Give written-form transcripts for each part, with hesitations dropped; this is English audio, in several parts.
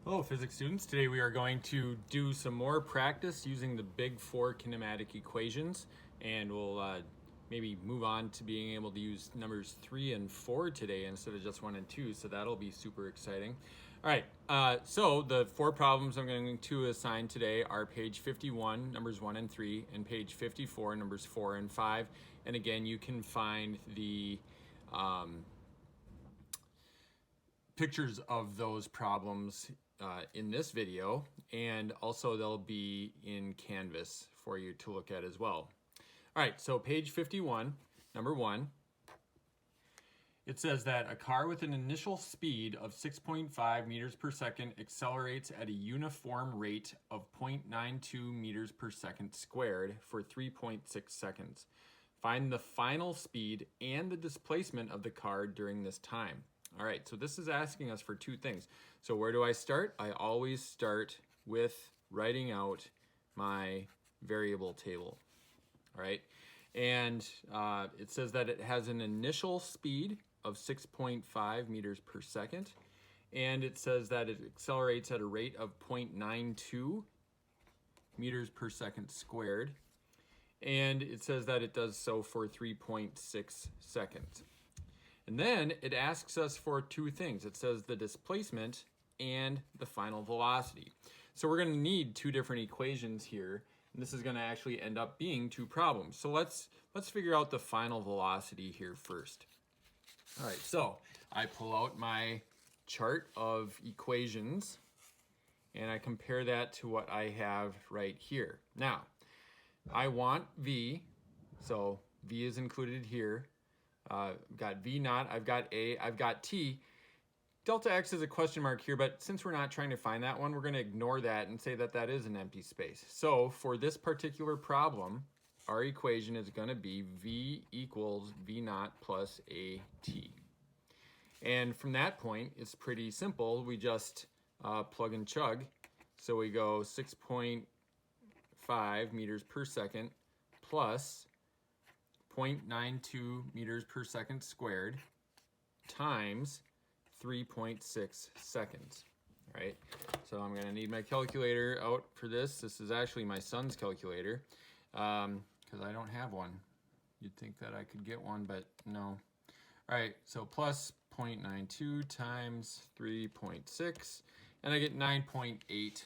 Hello physics students, today we are going to do some more practice using the big four kinematic equations, and we'll maybe move on to being able to use numbers 3 and 4 today instead of just 1 and 2, so that'll be super exciting. Alright, so the four problems I'm going to assign today are page 51, numbers 1 and 3, and page 54, numbers 4 and 5, and again you can find the pictures of those problems in this video, and also they'll be in Canvas for you to look at as well. All right, so page 51, number 1, it says that a car with an initial speed of 6.5 meters per second accelerates at a uniform rate of 0.92 meters per second squared for 3.6 seconds. Find the final speed and the displacement of the car during this time. All right, so this is asking us for two things. So where do I start? I always start with writing out my variable table. All right, and it says that it has an initial speed of 6.5 meters per second, and it says that it accelerates at a rate of 0.92 meters per second squared, and it says that it does so for 3.6 seconds. And then it asks us for two things. It says the displacement and the final velocity. So we're going to need two different equations here, and this is going to actually end up being two problems. So let's figure out the final velocity here first. All right, so I pull out my chart of equations and I compare that to what I have right here. Now, I want V, so V is included here. I've got V naught, I've got A, I've got T. Delta X is a question mark here, but since we're not trying to find that one, we're going to ignore that and say that that is an empty space. So for this particular problem, our equation is going to be V equals V naught plus AT. And from that point, it's pretty simple. We just plug and chug. So we go 6.5 meters per second plus 0.92 meters per second squared times 3.6 seconds. All right, so I'm going to need my calculator out for this. This is actually my son's calculator because I don't have one. You'd think that I could get one, but no. All right, so plus 0.92 times 3.6, and I get 9.8.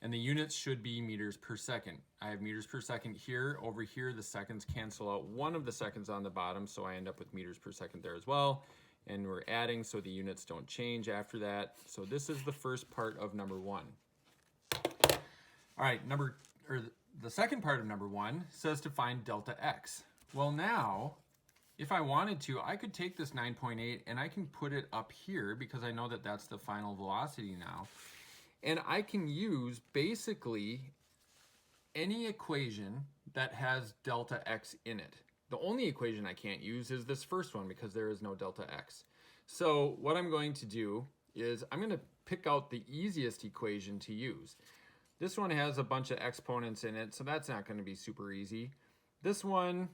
And the units should be meters per second. I have meters per second here. Over here, the seconds cancel out one of the seconds on the bottom, so I end up with meters per second there as well. And we're adding, so the units don't change after that. So this is the first part of number 1. All right, the second part of number 1 says to find delta x. Well, now, if I wanted to, I could take this 9.8 and I can put it up here because I know that that's the final velocity now. And I can use basically any equation that has delta x in it. The only equation I can't use is this first one because there is no delta x. So what I'm going to do is I'm going to pick out the easiest equation to use. This one has a bunch of exponents in it, so that's not going to be super easy. This one,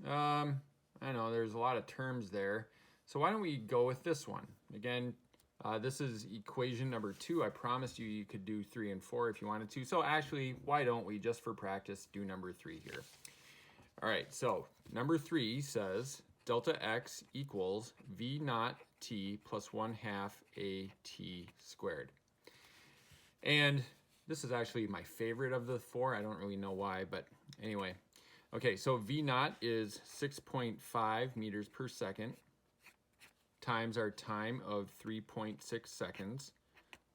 I don't know, there's a lot of terms there. So why don't we go with this one? Again, this is equation number 2. I promised you could do 3 and 4 if you wanted to. So actually, why don't we, just for practice, do number 3 here? All right, so number 3 says delta x equals V naught t plus 1/2 AT squared. And this is actually my favorite of the 4. I don't really know why, but anyway. Okay, so V naught is 6.5 meters per second times our time of 3.6 seconds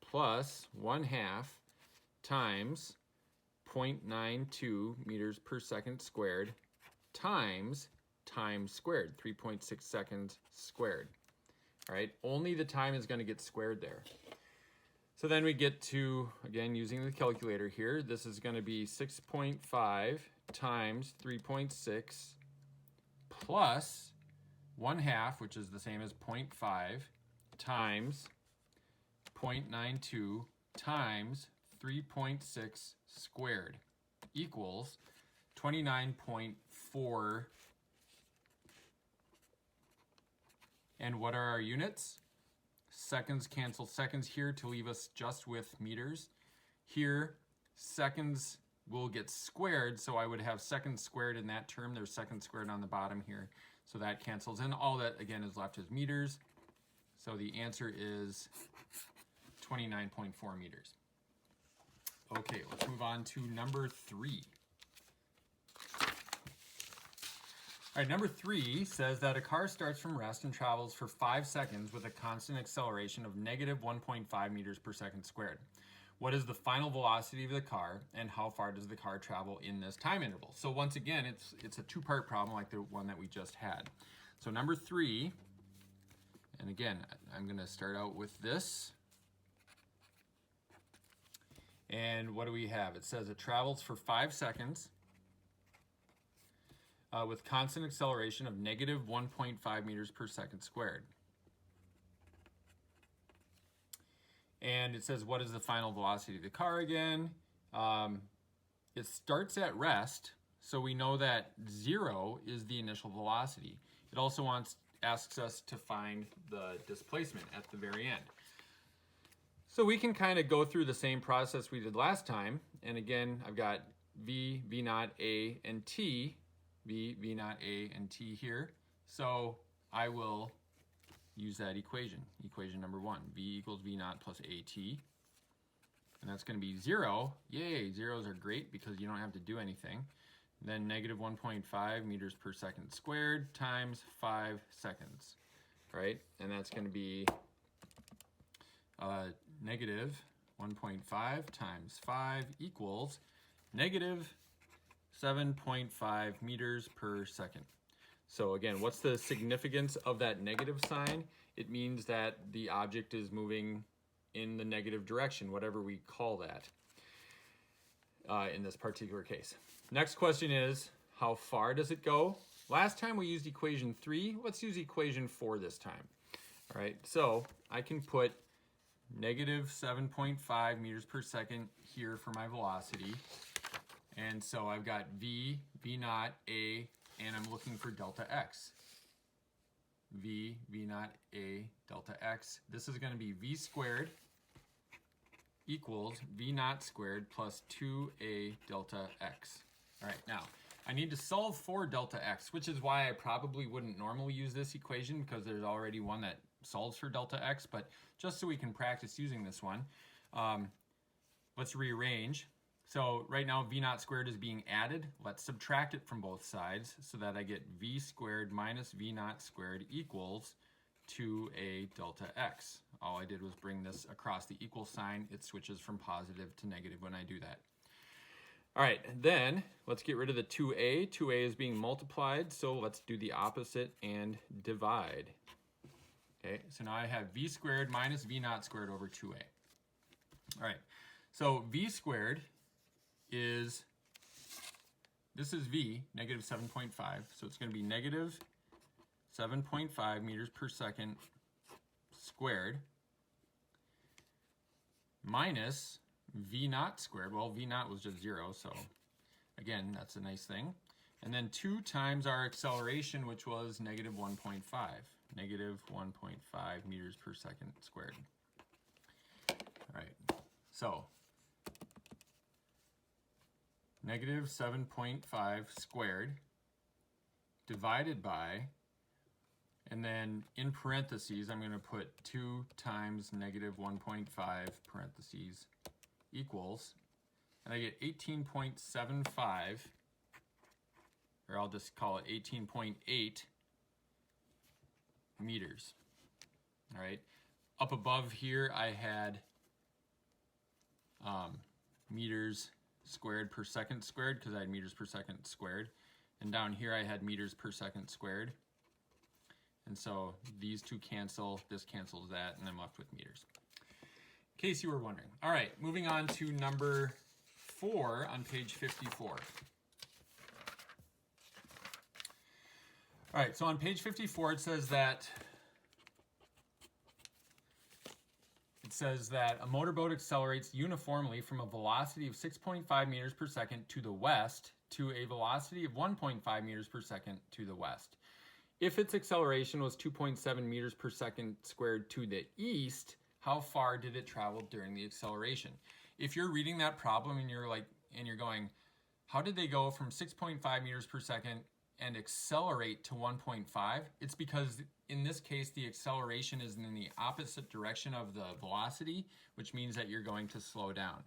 plus 1/2 times 0.92 meters per second squared times time squared, 3.6 seconds squared. All right, only the time is going to get squared there. So then we get to, again, using the calculator here, this is going to be 6.5 times 3.6 plus 1/2, which is the same as 0.5, times 0.92 times 3.6 squared equals 29.4. And what are our units? seconds cancel seconds here to leave us just with meters. Here, seconds will get squared, so I would have seconds squared in that term. There's seconds squared on the bottom here, so that cancels. And all that, again, is left is meters. So the answer is 29.4 meters. Okay, let's move on to number 3. All right, number 3 says that a car starts from rest and travels for 5 seconds with a constant acceleration of negative 1.5 meters per second squared. What is the final velocity of the car, and how far does the car travel in this time interval? So once again, it's a two-part problem like the one that we just had. So number 3, and again, I'm going to start out with this. And what do we have? It says it travels for 5 seconds with constant acceleration of negative 1.5 meters per second squared. And it says, what is the final velocity of the car again? It starts at rest, so we know that 0 is the initial velocity. It also asks us to find the displacement at the very end. So we can kind of go through the same process we did last time. And again, I've got V, V naught, A, and T. V, V naught, A, and T here. So I will use that equation, equation number 1. V equals V naught plus AT. And that's going to be 0. Yay, zeros are great because you don't have to do anything. Then negative 1.5 meters per second squared times 5 seconds, right? And that's going to be negative 1.5 times 5 equals negative 7.5 meters per second. So again, what's the significance of that negative sign? It means that the object is moving in the negative direction, whatever we call that in this particular case. Next question is, how far does it go? Last time we used equation 3. Let's use equation 4 this time. All right, so I can put negative 7.5 meters per second here for my velocity. And so I've got V, V naught, A, and I'm looking for delta x. V, V naught, A, delta x. This is going to be V squared equals V naught squared plus 2A delta x. All right, now I need to solve for delta x, which is why I probably wouldn't normally use this equation because there's already one that solves for delta x, but just so we can practice using this one, let's rearrange. So right now V naught squared is being added. Let's subtract it from both sides so that I get V squared minus V naught squared equals 2A delta x. All I did was bring this across the equal sign. It switches from positive to negative when I do that. All right, then let's get rid of the 2A. 2A is being multiplied, so let's do the opposite and divide. Okay, so now I have V squared minus V naught squared over 2A. All right, so V squared is, this is V, negative 7.5, so it's going to be negative 7.5 meters per second squared minus V naught squared. Well, V naught was just 0, so again, that's a nice thing. And then 2 times our acceleration, which was negative 1.5. Negative 1.5 meters per second squared. All right, so negative 7.5 squared divided by, and then in parentheses, I'm going to put 2 times negative 1.5 parentheses equals, and I get 18.75, or I'll just call it 18.8 meters. All right, up above here I had meters squared per second squared because I had meters per second squared, and down here I had meters per second squared, and so these two cancel, this cancels that, and I'm left with meters, in case you were wondering. All right, moving on to number 4 on page 54. All right, so on page 54 it says that a motorboat accelerates uniformly from a velocity of 6.5 meters per second to the west to a velocity of 1.5 meters per second to the west. if its acceleration was 2.7 meters per second squared to the east, how far did it travel during the acceleration? If you're reading that problem and you're going, how did they go from 6.5 meters per second and accelerate to 1.5? It's because in this case, the acceleration is in the opposite direction of the velocity, which means that you're going to slow down.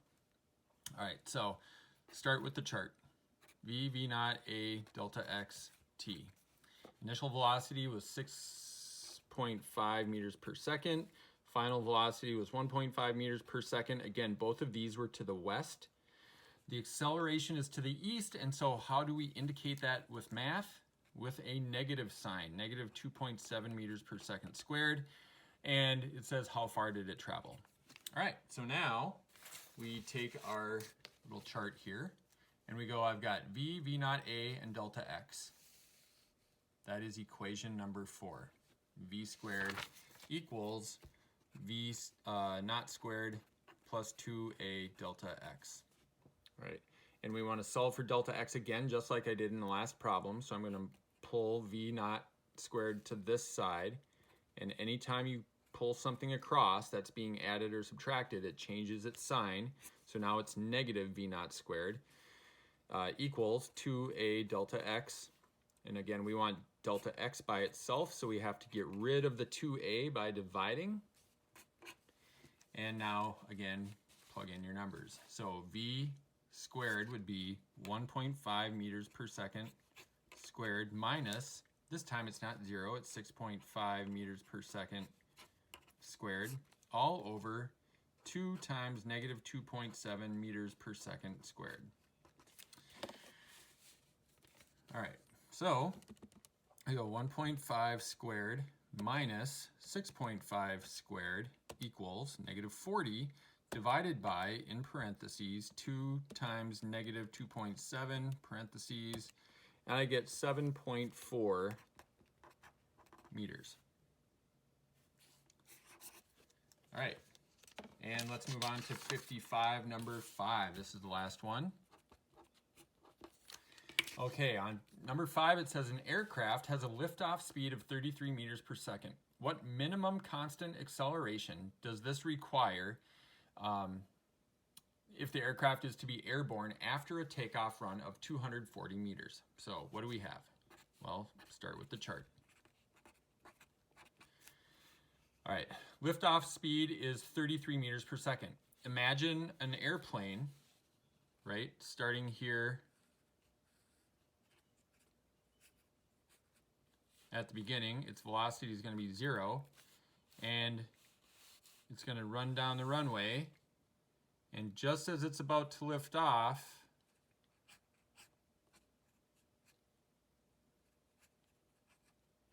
All right, so start with the chart. V naught, A, delta X, T. Initial velocity was 6.5 meters per second. Final velocity was 1.5 meters per second. Again, both of these were to the west. The acceleration is to the east, and so how do we indicate that with math? With a negative sign, negative 2.7 meters per second squared, and it says how far did it travel. All right, so now we take our little chart here, and we go, I've got V naught A, and delta X. That is equation number 4. V squared equals V naught squared plus 2A delta X. All right, and we want to solve for delta X again, just like I did in the last problem. So I'm going to pull V naught squared to this side, and anytime you pull something across that's being added or subtracted, it changes its sign. So now it's negative V naught squared equals 2A delta X. And again, we want delta X by itself, so we have to get rid of the 2A by dividing. And now, again, plug in your numbers. So V squared would be 1.5 meters per second squared minus, this time it's not 0, it's 6.5 meters per second squared, all over 2 times negative 2.7 meters per second squared. All right, so I go 1.5 squared minus 6.5 squared equals negative 40 divided by, in parentheses, 2 times negative 2.7 parentheses, and I get 7.4 meters. All right, and let's move on to 55, number 5. This is the last one. Okay, on number 5, it says an aircraft has a liftoff speed of 33 meters per second. What minimum constant acceleration does this require if the aircraft is to be airborne after a takeoff run of 240 meters? So what do we have? Well, start with the chart. All right, liftoff speed is 33 meters per second. Imagine an airplane, right, starting here at the beginning. Its velocity is going to be 0, and it's going to run down the runway, and just as it's about to lift off,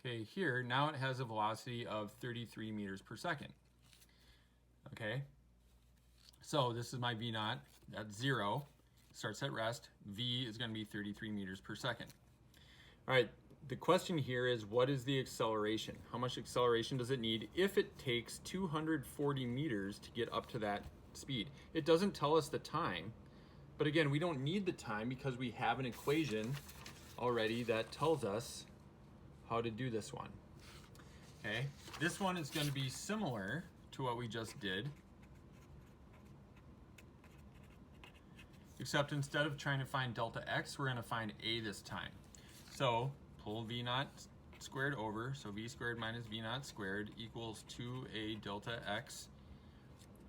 okay, here, now it has a velocity of 33 meters per second. Okay, so this is my V naught, that's 0, starts at rest. V is going to be 33 meters per second. All right, the question here is, what is the acceleration? How much acceleration does it need if it takes 240 meters to get up to that speed? It doesn't tell us the time, but again, we don't need the time because we have an equation already that tells us how to do this one. Okay, this one is going to be similar to what we just did, except instead of trying to find delta X, we're going to find A this time. So pull V naught squared over, so V squared minus V naught squared equals 2A delta X.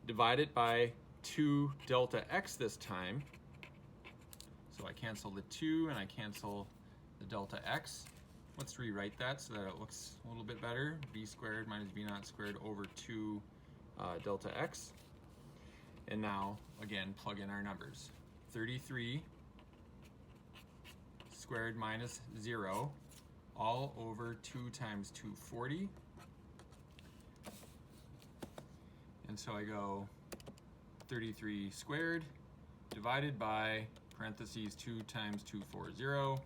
Divide it by 2 delta X this time. So I cancel the 2 and I cancel the delta X. Let's rewrite that so that it looks a little bit better. V squared minus V naught squared over 2 delta X. And now, again, plug in our numbers. 33 squared minus 0, all over 2 times 240. And so I go 33 squared divided by parentheses 2 times 240,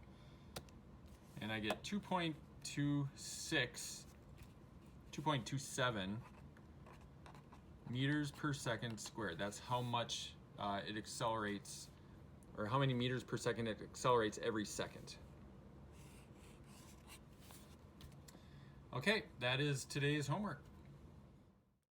and I get 2.27 meters per second squared. That's how much it accelerates, or how many meters per second it accelerates every second. Okay, that is today's homework.